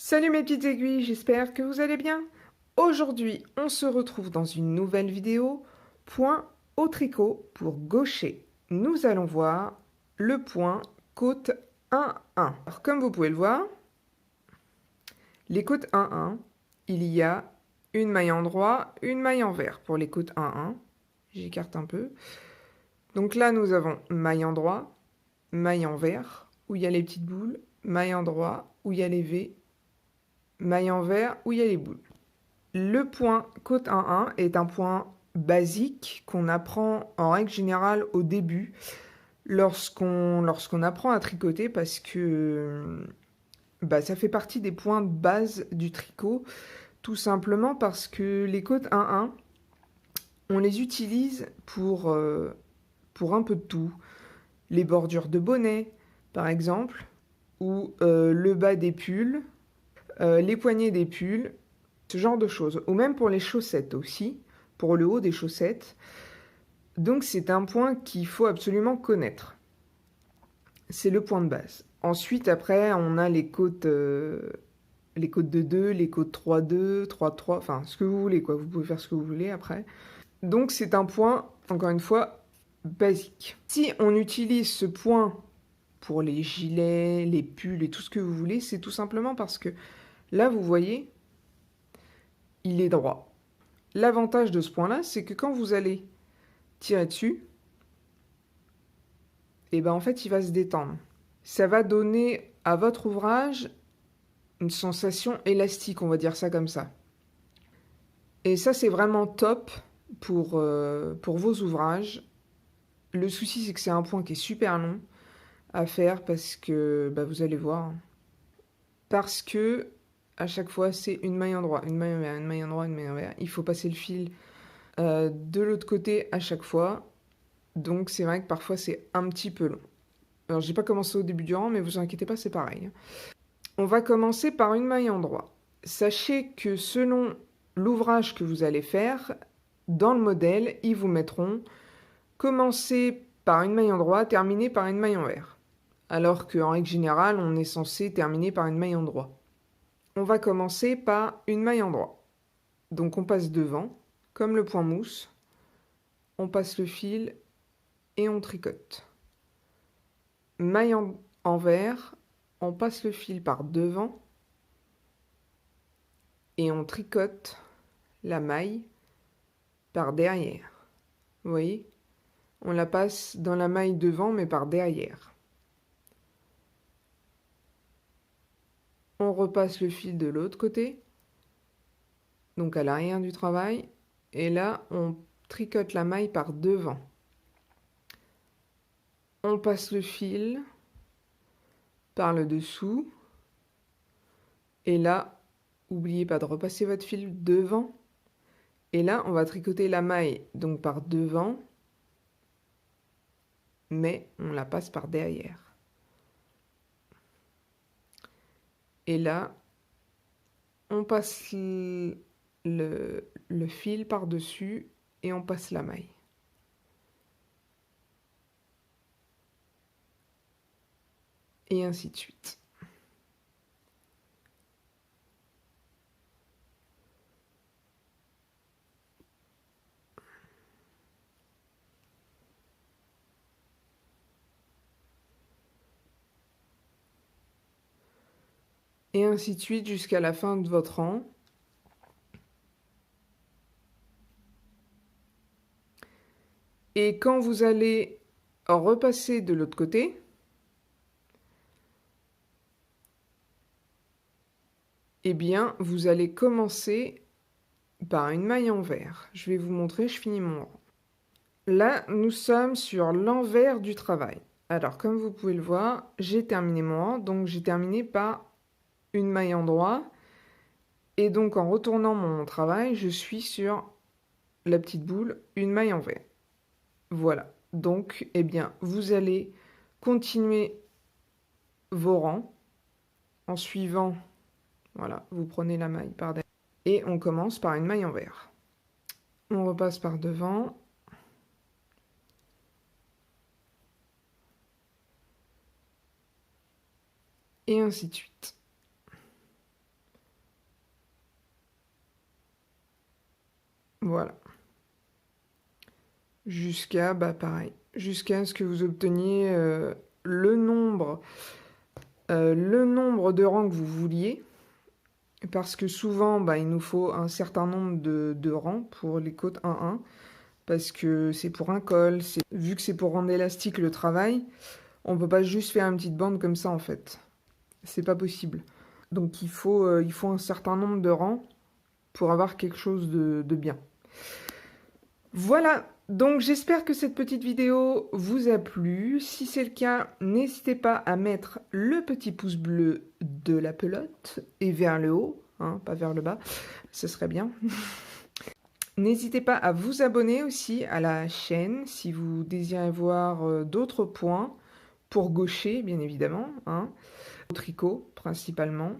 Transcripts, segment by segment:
Salut mes petites aiguilles, j'espère que vous allez bien. Aujourd'hui, on se retrouve dans une nouvelle vidéo, point au tricot pour gaucher. Nous allons voir le point côte 1-1. Alors comme vous pouvez le voir, les côtes 1-1, il y a une maille en droit, une maille en vert pour les côtes 1-1. J'écarte un peu. Donc là, nous avons maille en droit, maille en vert, où il y a les petites boules, maille en droit, où il y a les V, maille en vert, où il y a les boules. Le point côte 1-1 est un point basique qu'on apprend en règle générale au début lorsqu'on apprend à tricoter parce que ça fait partie des points de base du tricot, tout simplement parce que les côtes 1-1, on les utilise pour un peu de tout. Les bordures de bonnet, par exemple, ou le bas des pulls, les poignets des pulls, ce genre de choses. Ou même pour les chaussettes aussi, pour le haut des chaussettes. Donc c'est un point qu'il faut absolument connaître. C'est le point de base. Ensuite, après, on a les côtes de 2, les côtes 3-2, 3-3, enfin ce que vous voulez, quoi. Vous pouvez faire ce que vous voulez après. Donc c'est un point, encore une fois, basique. Si on utilise ce point pour les gilets, les pulls et tout ce que vous voulez, c'est tout simplement parce que là, vous voyez, il est droit. L'avantage de ce point-là, c'est que quand vous allez tirer dessus, et ben en fait, il va se détendre. Ça va donner à votre ouvrage une sensation élastique, on va dire ça comme ça. Et ça, c'est vraiment top pour vos ouvrages. Le souci, c'est que c'est un point qui est super long à faire parce que, vous allez voir, parce que à chaque fois, c'est une maille en droit, une maille en vert, une maille en droit, une maille en vert. Il faut passer le fil de l'autre côté à chaque fois. Donc c'est vrai que parfois c'est un petit peu long. Alors j'ai pas commencé au début du rang, mais vous inquiétez pas, c'est pareil. On va commencer par une maille en droit. Sachez que selon l'ouvrage que vous allez faire, dans le modèle, ils vous mettront commencer par une maille en droit, terminer par une maille en vert. Alors qu'en règle générale, on est censé terminer par une maille en droit. On va commencer par une maille en droit. Donc on passe devant, comme le point mousse, on passe le fil et on tricote. Maille en vert, on passe le fil par devant et on tricote la maille par derrière. Vous voyez? On la passe dans la maille devant mais par derrière. On repasse le fil de l'autre côté, donc à l'arrière du travail, et là on tricote la maille par devant. On passe le fil par le dessous, et là, n'oubliez pas de repasser votre fil devant. Et là, on va tricoter la maille donc par devant, mais on la passe par derrière. Et là, on passe le fil par-dessus et on passe la maille. Et ainsi de suite. Et ainsi de suite jusqu'à la fin de votre rang. Et quand vous allez repasser de l'autre côté, eh bien, vous allez commencer par une maille en vert. Je vais vous montrer, je finis mon rang. Là, nous sommes sur l'envers du travail. Alors, comme vous pouvez le voir, j'ai terminé mon rang, donc j'ai terminé par une maille en droit. Et donc, en retournant mon travail, je suis sur la petite boule, une maille en vert. Voilà. Donc, eh bien, vous allez continuer vos rangs en suivant, voilà, vous prenez la maille par derrière. Et on commence par une maille en vert. On repasse par devant. Et ainsi de suite. Voilà. Jusqu'à, pareil, jusqu'à ce que vous obteniez le nombre de rangs que vous vouliez. Parce que souvent, il nous faut un certain nombre de rangs pour les côtes 1-1. Parce que c'est pour un col. Vu que c'est pour rendre élastique le travail, on ne peut pas juste faire une petite bande comme ça, en fait. C'est pas possible. Donc il faut un certain nombre de rangs pour avoir quelque chose de bien. Voilà, donc j'espère que cette petite vidéo vous a plu. Si c'est le cas, n'hésitez pas à mettre le petit pouce bleu de la pelote et vers le haut, hein, pas vers le bas, ce serait bien. N'hésitez pas à vous abonner aussi à la chaîne si vous désirez voir d'autres points pour gaucher, bien évidemment, hein, au tricot principalement.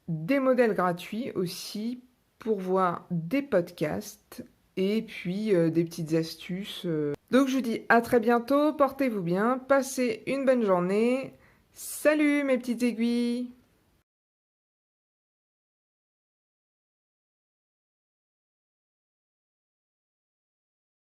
Des modèles gratuits aussi pour voir des podcasts et puis des petites astuces. Donc je vous dis à très bientôt, portez-vous bien, passez une bonne journée. Salut mes petites aiguilles!